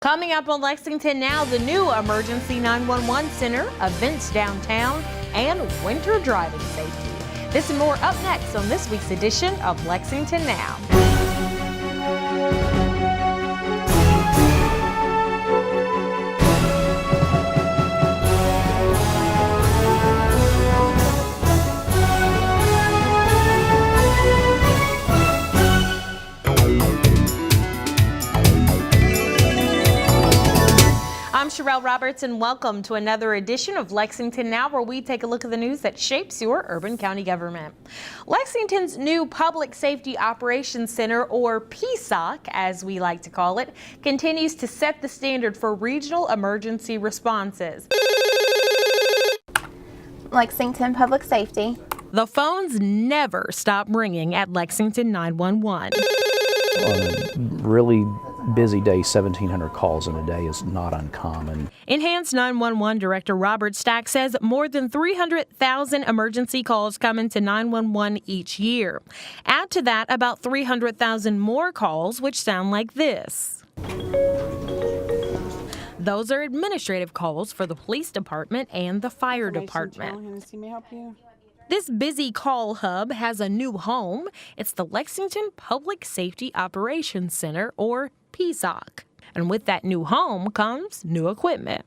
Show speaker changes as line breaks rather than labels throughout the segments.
Coming up on Lexington Now, the new Emergency 911 Center, events downtown, and winter driving safety. This and more up next on this week's edition of Lexington Now. I'm Sherelle Roberts, and welcome to another edition of Lexington Now, where we take a look at the news that shapes your urban county government. Lexington's new Public Safety Operations Center, or PSOC as we like to call it, continues to set the standard for regional emergency responses.
Lexington Public Safety.
The phones never stop ringing at Lexington 911.
On a really busy day, 1,700 calls in a day is not uncommon.
Enhanced 911 Director Robert Stack says more than 300,000 emergency calls come into 911 each year. Add to that about 300,000 more calls, which sound like this. Those are administrative calls for the police department and the fire department. This busy call hub has a new home. It's the Lexington Public Safety Operations Center, or PSOC. And with that new home comes new equipment.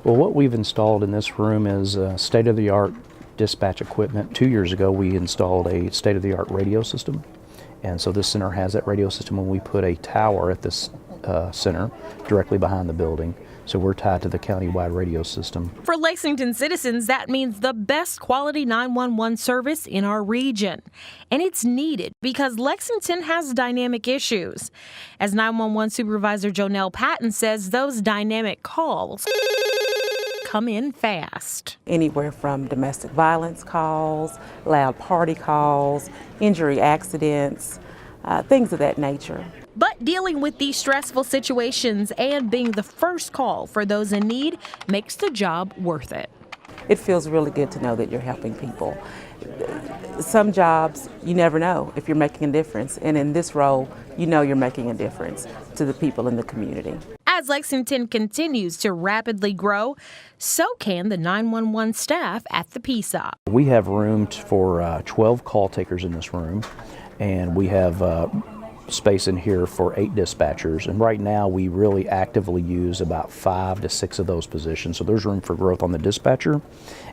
Well, what we've installed in this room is state-of-the-art dispatch equipment. 2 years ago, we installed a state-of-the-art radio system. And so this center has that radio system, and we put a tower at this center directly behind the building. So we're tied to the county-wide radio system. For
Lexington citizens, that means the best quality 911 service in our region. And it's needed because Lexington has dynamic issues. As 911 Supervisor Jonelle Patton says, those dynamic calls come in fast.
Anywhere from domestic violence calls, loud party calls, injury accidents, things of that nature.
But dealing with these stressful situations and being the first call for those in need makes the job worth it.
It feels really good to know that you're helping people. Some jobs, you never know if you're making a difference. And in this role, you know you're making a difference to the people in the community.
As Lexington continues to rapidly grow, so can the 911 staff at the PSOC.
We have room for 12 call takers in this room, and we have space in here for 8 dispatchers, and right now we really actively use about 5 to 6 of those positions, so there's room for growth on the dispatcher,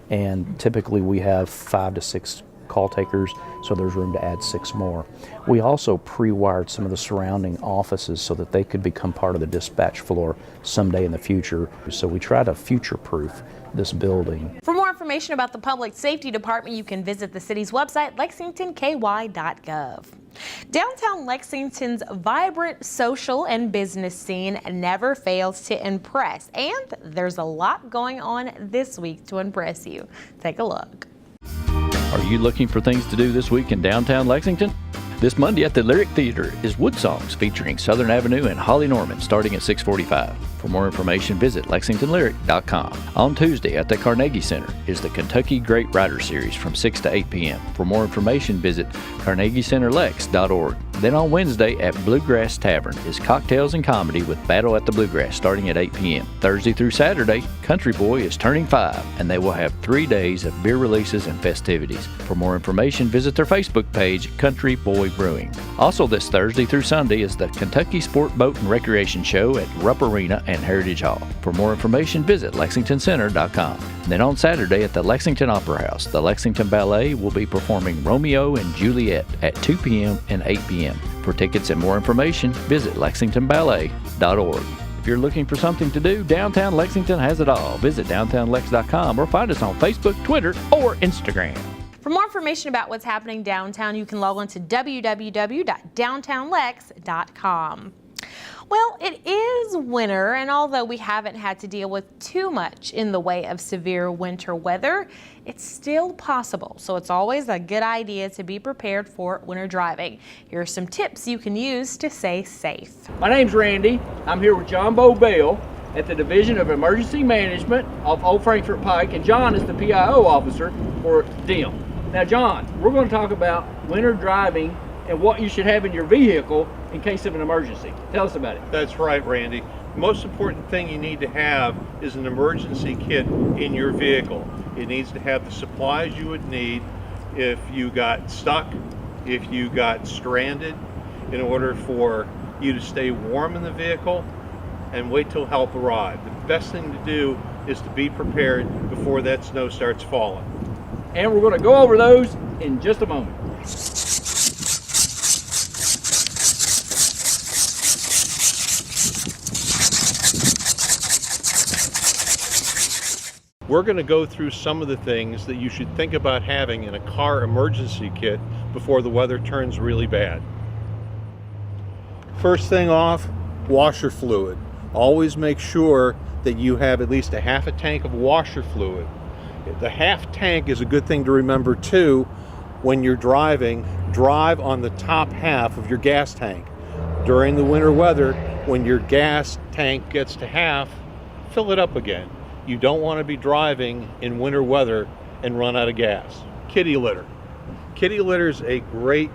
and typically we have 5 to 6 call takers, so there's room to add 6 more. We also pre-wired some of the surrounding offices so that they could become part of the dispatch floor someday in the future, so we try to future-proof this building.
For more information about the Public Safety Department, you can visit the city's website, lexingtonky.gov. Downtown Lexington's vibrant social and business scene never fails to impress, and there's a lot going on this week to impress you. Take a look.
Are you looking for things to do this week in downtown Lexington? This Monday at the Lyric Theater is Wood Songs featuring Southern Avenue and Holly Norman starting at 6:45. For more information, visit lexingtonlyric.com. On Tuesday at the Carnegie Center is the Kentucky Great Writer Series from 6 to 8 p.m. For more information, visit carnegiecenterlex.org. Then on Wednesday at Bluegrass Tavern is Cocktails and Comedy with Battle at the Bluegrass starting at 8 p.m. Thursday through Saturday, Country Boy is turning 5, and they will have 3 days of beer releases and festivities. For more information, visit their Facebook page, Country Boy Brewing. Also this Thursday through Sunday is the Kentucky Sport Boat and Recreation Show at Rupp Arena and Heritage Hall. For more information, visit lexingtoncenter.com. Then on Saturday at the Lexington Opera House, the Lexington Ballet will be performing Romeo and Juliet at 2 p.m. and 8 p.m. For tickets and more information, visit lexingtonballet.org. If you're looking for something to do, downtown Lexington has it all. Visit downtownlex.com or find us on Facebook, Twitter, or Instagram.
For more information about what's happening downtown, you can log on to www.downtownlex.com. Well, it is winter, and although we haven't had to deal with too much in the way of severe winter weather, it's still possible. So it's always a good idea to be prepared for winter driving. Here are some tips you can use to stay safe.
My name's Randy. I'm here with John Bobell at the Division of Emergency Management of Old Frankfort Pike, and John is the PIO officer for DIM. Now, John, we're going to talk about winter driving and what you should have in your vehicle in case of an emergency. Tell us about it.
That's right, Randy. The most important thing you need to have is an emergency kit in your vehicle. It needs to have the supplies you would need if you got stuck, if you got stranded, in order for you to stay warm in the vehicle and wait till help arrives. The best thing to do is to be prepared before that snow starts falling.
And we're going to go over those in just a moment.
We're going to go through some of the things that you should think about having in a car emergency kit before the weather turns really bad. First thing off, washer fluid. Always make sure that you have at least a half a tank of washer fluid. The half tank is a good thing to remember too. When you're driving, drive on the top half of your gas tank. During the winter weather, when your gas tank gets to half, fill it up again. You don't want to be driving in winter weather and run out of gas. Kitty litter. Kitty litter is a great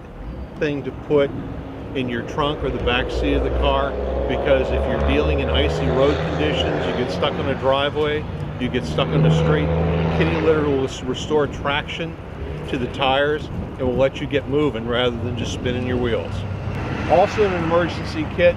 thing to put in your trunk or the back seat of the car, because if you're dealing in icy road conditions, you get stuck on a driveway, you get stuck on the street, kitty litter will restore traction to the tires and will let you get moving rather than just spinning your wheels. Also in an emergency kit,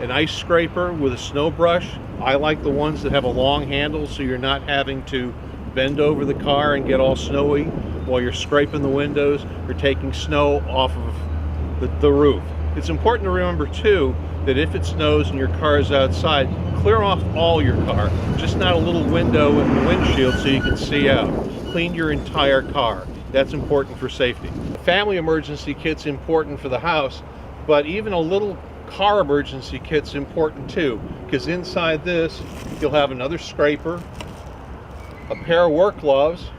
an ice scraper with a snow brush. I like the ones that have a long handle so you're not having to bend over the car and get all snowy while you're scraping the windows or taking snow off of the roof. It's important to remember too that if it snows and your car is outside, clear off all your car, just not a little window in the windshield so you can see out. Clean your entire car. That's important for safety. Family emergency kit's important for the house, but even a little car emergency kit's important too, because inside this you'll have another scraper, a pair of work gloves,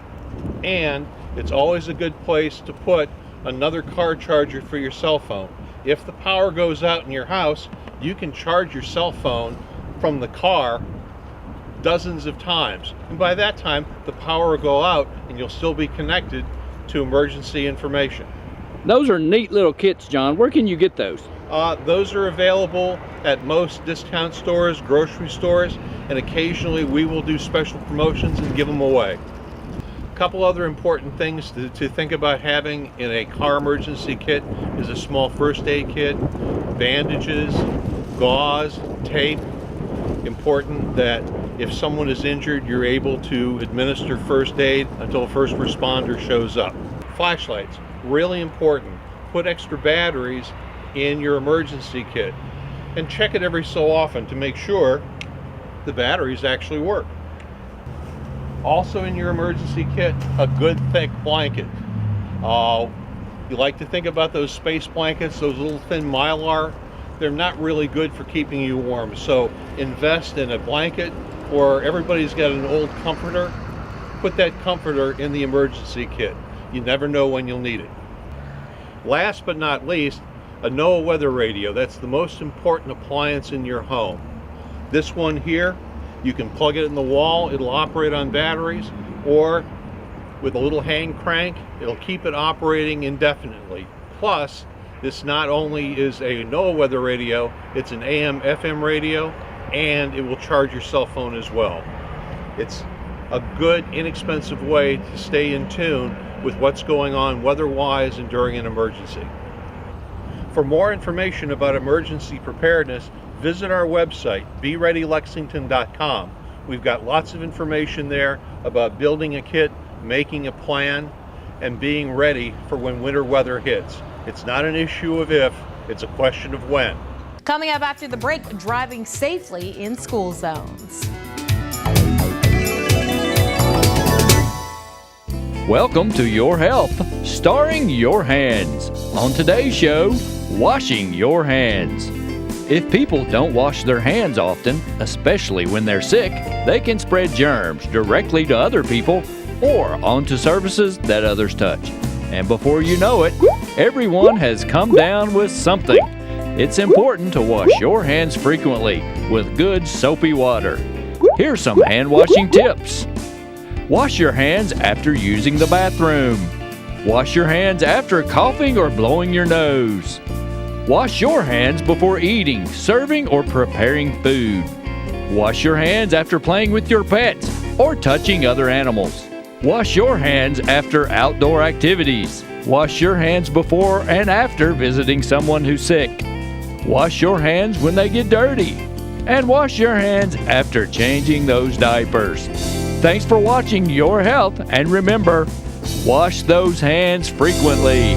and it's always a good place to put another car charger for your cell phone. If the power goes out in your house, you can charge your cell phone from the car dozens of times, and by that time the power will go out and you'll still be connected to emergency information.
Those are neat little kits, John. Where can you get those?
Those are available at most discount stores, grocery stores, and occasionally we will do special promotions and give them away. A couple other important things to think about having in a car emergency kit is a small first aid kit, bandages, gauze, tape. Important that if someone is injured, you're able to administer first aid until a first responder shows up. Flashlights, really important. Put extra batteries in your emergency kit and check it every so often to make sure the batteries actually work. Also in your emergency kit, a good thick blanket. You like to think about those space blankets, those little thin Mylar. They're not really good for keeping you warm, so invest in a blanket, or everybody's got an old comforter. Put that comforter in the emergency kit. You never know when you'll need it. Last but not least, a NOAA weather radio. That's the most important appliance in your home. This one here, you can plug it in the wall, it'll operate on batteries, or with a little hand crank, it'll keep it operating indefinitely. Plus, this not only is a NOAA weather radio, it's an AM/FM radio, and it will charge your cell phone as well. It's a good, inexpensive way to stay in tune with what's going on weather-wise and during an emergency. For more information about emergency preparedness, visit our website, BeReadyLexington.com. We've got lots of information there about building a kit, making a plan, and being ready for when winter weather hits. It's not an issue of if, it's a question of when.
Coming up after the break, driving safely in school zones.
Welcome to Your Health, starring Your Hands. On today's show, washing your hands. If people don't wash their hands often, especially when they're sick, they can spread germs directly to other people or onto surfaces that others touch. And before you know it, everyone has come down with something. It's important to wash your hands frequently with good soapy water. Here's some hand washing tips. Wash your hands after using the bathroom. Wash your hands after coughing or blowing your nose. Wash your hands before eating, serving, or preparing food. Wash your hands after playing with your pets or touching other animals. Wash your hands after outdoor activities. Wash your hands before and after visiting someone who's sick. Wash your hands when they get dirty. And wash your hands after changing those diapers. Thanks for watching Your Health, and remember, wash those hands frequently.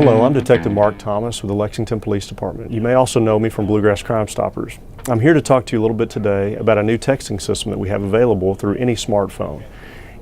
Hello, I'm Detective Mark Thomas with the Lexington Police Department. You may also know me from Bluegrass Crime Stoppers. I'm here to talk to you a little bit today about a new texting system that we have available through any smartphone.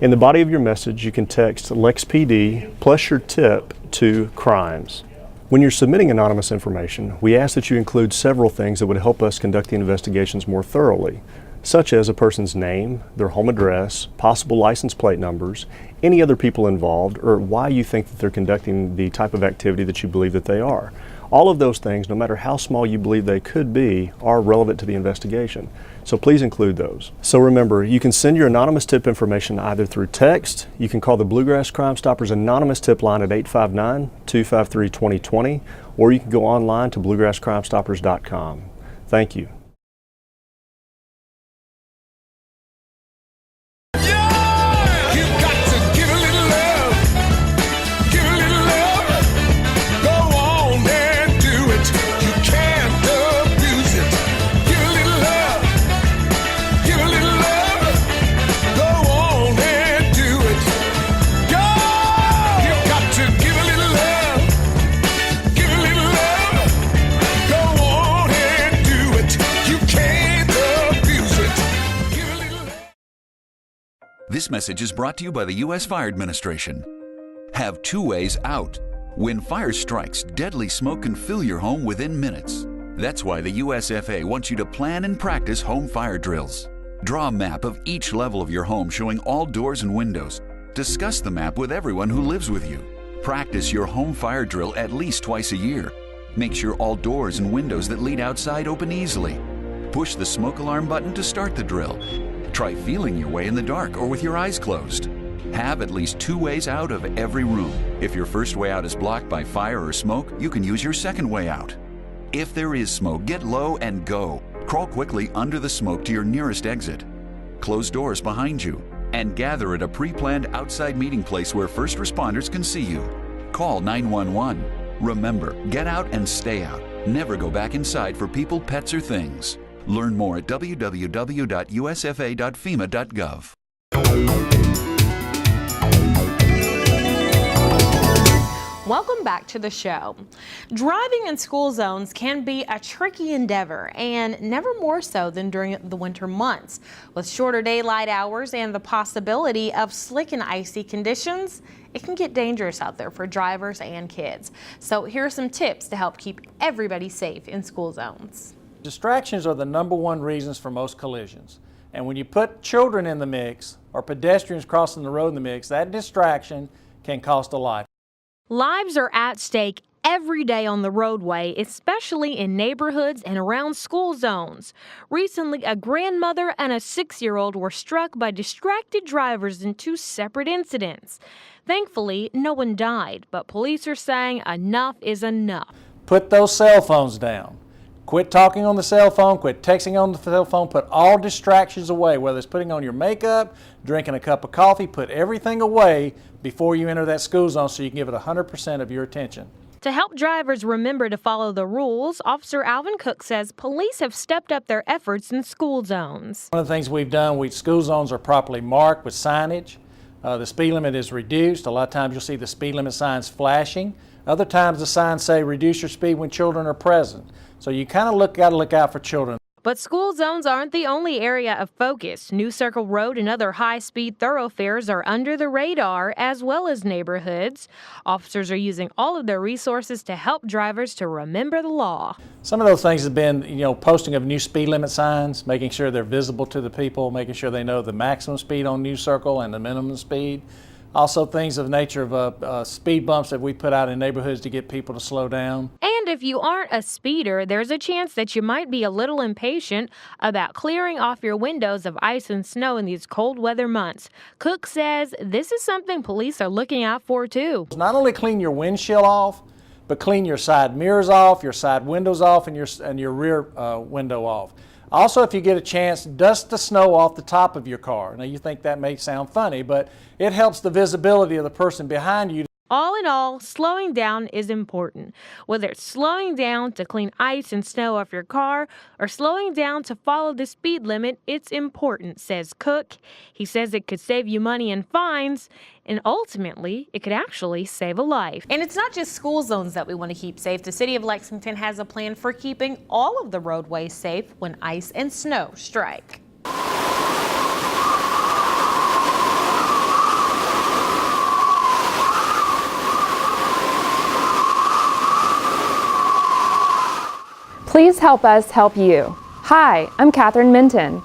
In the body of your message, you can text LexPD plus your tip to crimes. When you're submitting anonymous information, we ask that you include several things that would help us conduct the investigations more thoroughly, such as a person's name, their home address, possible license plate numbers, any other people involved, or why you think that they're conducting the type of activity that you believe that they are. All of those things, no matter how small you believe they could be, are relevant to the investigation. So please include those. So remember, you can send your anonymous tip information either through text, you can call the Bluegrass Crime Stoppers anonymous tip line at 859-253-2020, or you can go online to bluegrasscrimestoppers.com. Thank you.
This message is brought to you by the U.S. Fire Administration. Have two ways out. When fire strikes, deadly smoke can fill your home within minutes. That's why the USFA wants you to plan and practice home fire drills. Draw a map of each level of your home showing all doors and windows. Discuss the map with everyone who lives with you. Practice your home fire drill at least twice a year. Make sure all doors and windows that lead outside open easily. Push the smoke alarm button to start the drill. Try feeling your way in the dark or with your eyes closed. Have at least two ways out of every room. If your first way out is blocked by fire or smoke, you can use your second way out. If there is smoke, get low and go. Crawl quickly under the smoke to your nearest exit. Close doors behind you and gather at a pre-planned outside meeting place where first responders can see you. Call 911. Remember, get out and stay out. Never go back inside for people, pets, or things. Learn more at www.usfa.fema.gov.
Welcome back to the show. Driving in school zones can be a tricky endeavor, and never more so than during the winter months. With shorter daylight hours and the possibility of slick and icy conditions, it can get dangerous out there for drivers and kids. So here are some tips to help keep everybody safe in school zones.
Distractions are the #1 reasons for most collisions. And when you put children in the mix or pedestrians crossing the road in the mix, that distraction can cost a life.
Lives are at stake every day on the roadway, especially in neighborhoods and around school zones. Recently, a grandmother and a 6-year-old were struck by distracted drivers in 2 separate incidents. Thankfully, no one died, but police are saying enough is enough.
Put those cell phones down. Quit talking on the cell phone, quit texting on the cell phone, put all distractions away, whether it's putting on your makeup, drinking a cup of coffee, put everything away before you enter that school zone so you can give it 100% of your attention.
To help drivers remember to follow the rules, Officer Alvin Cook says police have stepped up their efforts in school zones.
One of the things we've done, school zones are properly marked with signage. The speed limit is reduced. A lot of times you'll see the speed limit signs flashing. Other times the signs say reduce your speed when children are present. So you kind of got to look out for children.
But school zones aren't the only area of focus. New Circle Road and other high-speed thoroughfares are under the radar, as well as neighborhoods. Officers are using all of their resources to help drivers to remember the law.
Some of those things have been, posting of new speed limit signs, making sure they're visible to the people, making sure they know the maximum speed on New Circle and the minimum speed. Also things of the nature of speed bumps that we put out in neighborhoods to get people to slow down.
And if you aren't a speeder, there's a chance that you might be a little impatient about clearing off your windows of ice and snow in these cold weather months. Cook says this is something police are looking out for too.
Not only clean your windshield off, but clean your side mirrors off, your side windows off, and your rear window off. Also, if you get a chance, dust the snow off the top of your car. Now, you think that may sound funny, but it helps the visibility of the person behind you.
All in all, slowing down is important. Whether it's slowing down to clean ice and snow off your car or slowing down to follow the speed limit, it's important, says Cook. He says it could save you money and fines, and ultimately, it could actually save a life. And it's not just school zones that we want to keep safe. The city of Lexington has a plan for keeping all of the roadways safe when ice and snow strike.
Please help us help you. Hi, I'm Catherine Minton.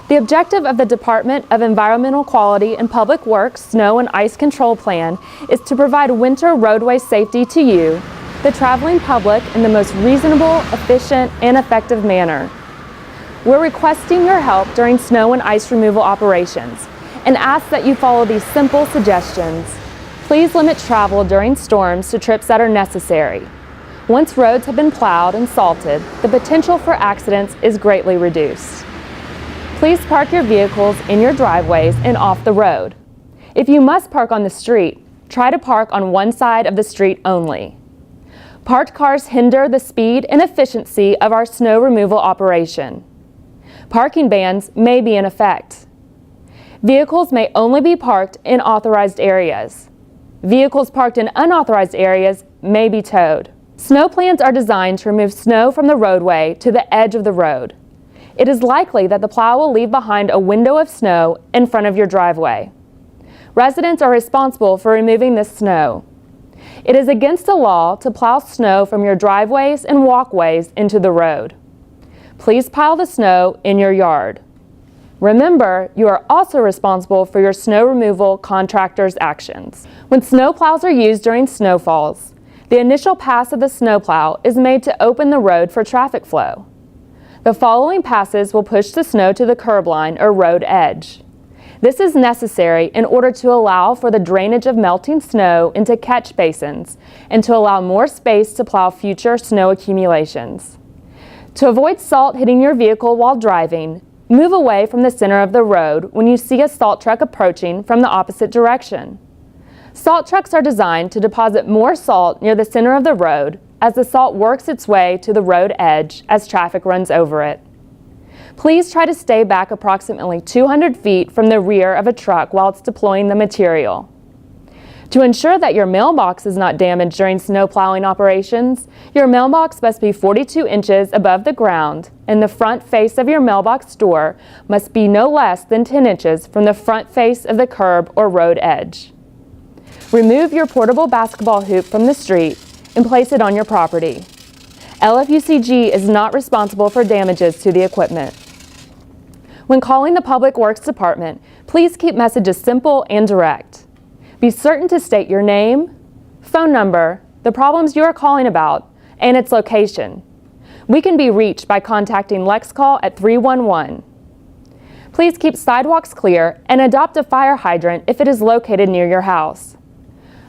The objective of the Department of Environmental Quality and Public Works Snow and Ice Control Plan is to provide winter roadway safety to you, the traveling public, in the most reasonable, efficient, and effective manner. We're requesting your help during snow and ice removal operations and ask that you follow these simple suggestions. Please limit travel during storms to trips that are necessary. Once roads have been plowed and salted, the potential for accidents is greatly reduced. Please park your vehicles in your driveways and off the road. If you must park on the street, try to park on one side of the street only. Parked cars hinder the speed and efficiency of our snow removal operation. Parking bans may be in effect. Vehicles may only be parked in authorized areas. Vehicles parked in unauthorized areas may be towed. Snow plans are designed to remove snow from the roadway to the edge of the road. It is likely that the plow will leave behind a window of snow in front of your driveway. Residents are responsible for removing this snow. It is against the law to plow snow from your driveways and walkways into the road. Please pile the snow in your yard. Remember, you are also responsible for your snow removal contractor's actions. When snow plows are used during snowfalls, the initial pass of the snowplow is made to open the road for traffic flow. The following passes will push the snow to the curb line or road edge. This is necessary in order to allow for the drainage of melting snow into catch basins and to allow more space to plow future snow accumulations. To avoid salt hitting your vehicle while driving, move away from the center of the road when you see a salt truck approaching from the opposite direction. Salt trucks are designed to deposit more salt near the center of the road as the salt works its way to the road edge as traffic runs over it. Please try to stay back approximately 200 feet from the rear of a truck while it's deploying the material. To ensure that your mailbox is not damaged during snow plowing operations, your mailbox must be 42 inches above the ground, and the front face of your mailbox door must be no less than 10 inches from the front face of the curb or road edge. Remove your portable basketball hoop from the street and place it on your property. LFUCG is not responsible for damages to the equipment. When calling the Public Works Department, please keep messages simple and direct. Be certain to state your name, phone number, the problems you are calling about, and its location. We can be reached by contacting LexCall at 311. Please keep sidewalks clear and adopt a fire hydrant if it is located near your house.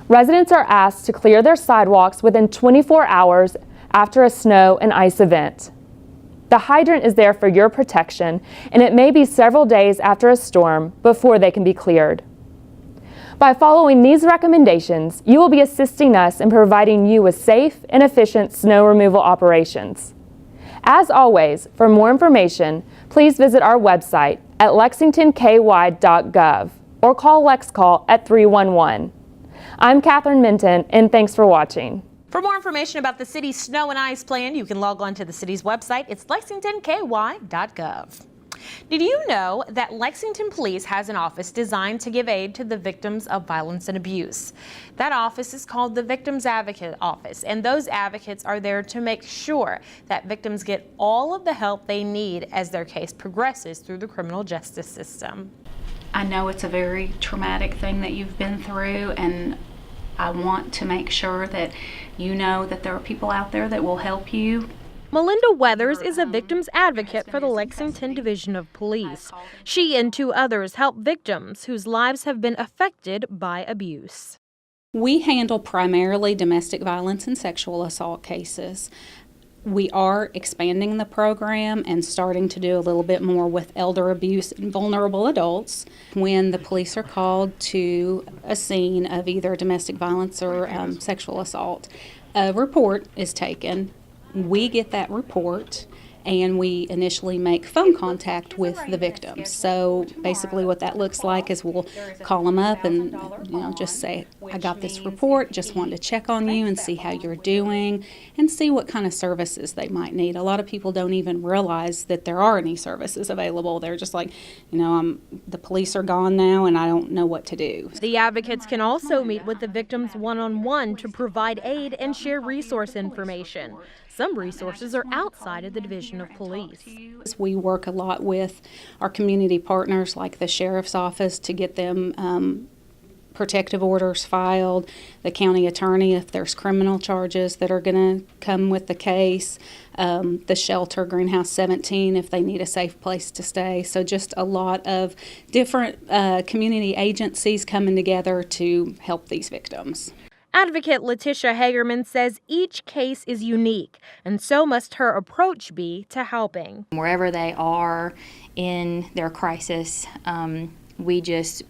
Residents are asked to clear their sidewalks within 24 hours after a snow and ice event. The hydrant is there for your protection, and it may be several days after a storm before they can be cleared. By following these recommendations, you will be assisting us in providing you with safe and efficient snow removal operations. As always, for more information, please visit our website at lexingtonky.gov or call LexCall at 311. I'm Catherine Minton, and thanks for watching.
For more information about the city's snow and ice plan, you can log on to the city's website. It's lexingtonky.gov. Did you know that Lexington Police has an office designed to give aid to the victims of violence and abuse? That office is called the Victims Advocate Office, and those advocates are there to make sure that victims get all of the help they need as their case progresses through the criminal justice system.
I know it's a very traumatic thing that you've been through, and I want to make sure that you know that there are people out there that will help you.
Melinda Weathers is a victims advocate for the Lexington Division of Police. She and two others help victims whose lives have been affected by abuse.
We handle primarily domestic violence and sexual assault cases. We are expanding the program and starting to do a little bit more with elder abuse and vulnerable adults. When the police are called to a scene of either domestic violence or sexual assault, a report is taken. We get that report and we initially make phone contact with the victims. So basically what that looks like is we'll call them up and just say, I got this report, just wanted to check on you and see how you're doing and see what kind of services they might need. A lot of people don't even realize that there are any services available. They're just like, the police are gone now and I don't know what to do.
The advocates can also meet with the victims one-on-one to provide aid and share resource information. Some resources are outside of the Division of Police.
We work a lot with our community partners like the Sheriff's Office to get them protective orders filed, the county attorney if there's criminal charges that are going to come with the case, the shelter, Greenhouse 17, if they need a safe place to stay. So just a lot of different community agencies coming together to help these victims.
Advocate Letitia Hagerman says each case is unique, and so must her approach be to helping.
Wherever they are in their crisis, we just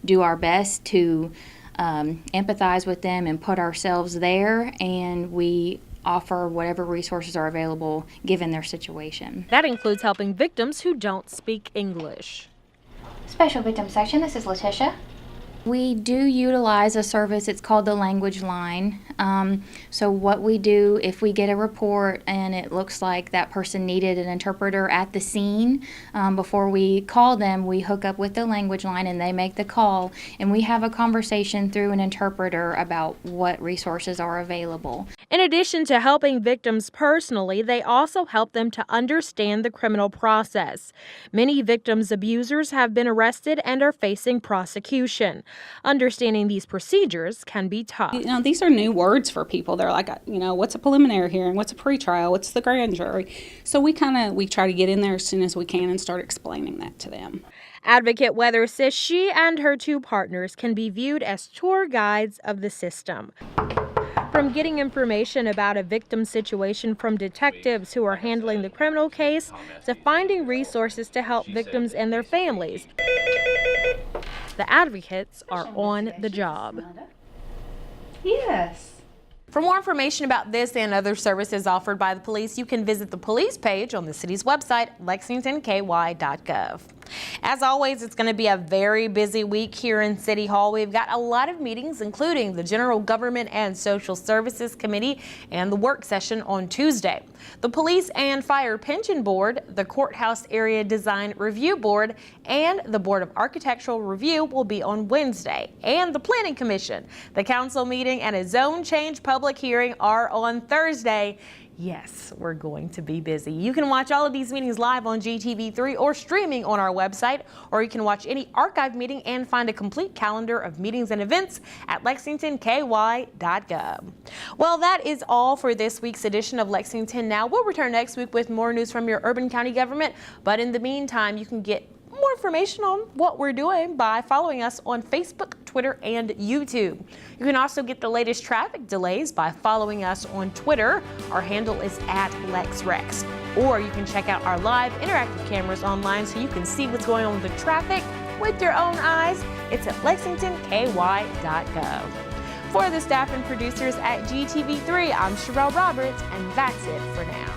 do our best to empathize with them and put ourselves there, and we offer whatever resources are available given their situation.
That includes helping victims who don't speak English.
Special Victim Section, this is Letitia.
We do utilize a service, it's called the Language Line. So what we do, if we get a report and it looks like that person needed an interpreter at the scene, before we call them, we hook up with the Language Line and they make the call, and we have a conversation through an interpreter about what resources are available.
In addition to helping victims personally, they also help them to understand the criminal process. Many victims' abusers have been arrested and are facing prosecution. Understanding these procedures can be tough.
These are new words for people. They're like, what's a preliminary hearing? What's a pretrial? What's the grand jury? So we try to get in there as soon as we can and start explaining that to them.
Advocate Weathers says she and her two partners can be viewed as tour guides of the system. From getting information about a victim situation from detectives who are handling the criminal case to finding resources to help victims and their families, the advocates are on the job.
Yes.
For more information about this and other services offered by the police, you can visit the police page on the city's website, lexingtonky.gov. As always, it's going to be a very busy week here in City Hall. We've got a lot of meetings, including the General Government and Social Services Committee and the work session on Tuesday. The Police and Fire Pension Board, the Courthouse Area Design Review Board, and the Board of Architectural Review will be on Wednesday. And the Planning Commission, the council meeting, and a zone change public hearing are on Thursday. Yes, we're going to be busy. You can watch all of these meetings live on GTV3 or streaming on our website, or you can watch any archive meeting and find a complete calendar of meetings and events at lexingtonky.gov. Well, that is all for this week's edition of Lexington Now. We'll return next week with more news from your urban county government, but in the meantime, you can get more information on what we're doing by following us on Facebook, Twitter, and YouTube. You can also get the latest traffic delays by following us on Twitter. Our handle is @LexRex. Or you can check out our live interactive cameras online so you can see what's going on with the traffic with your own eyes. It's at lexingtonky.gov. For the staff and producers at GTV3, I'm Sherelle Roberts, and that's it for now.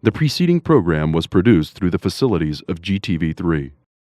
The preceding program was produced through the facilities of GTV3.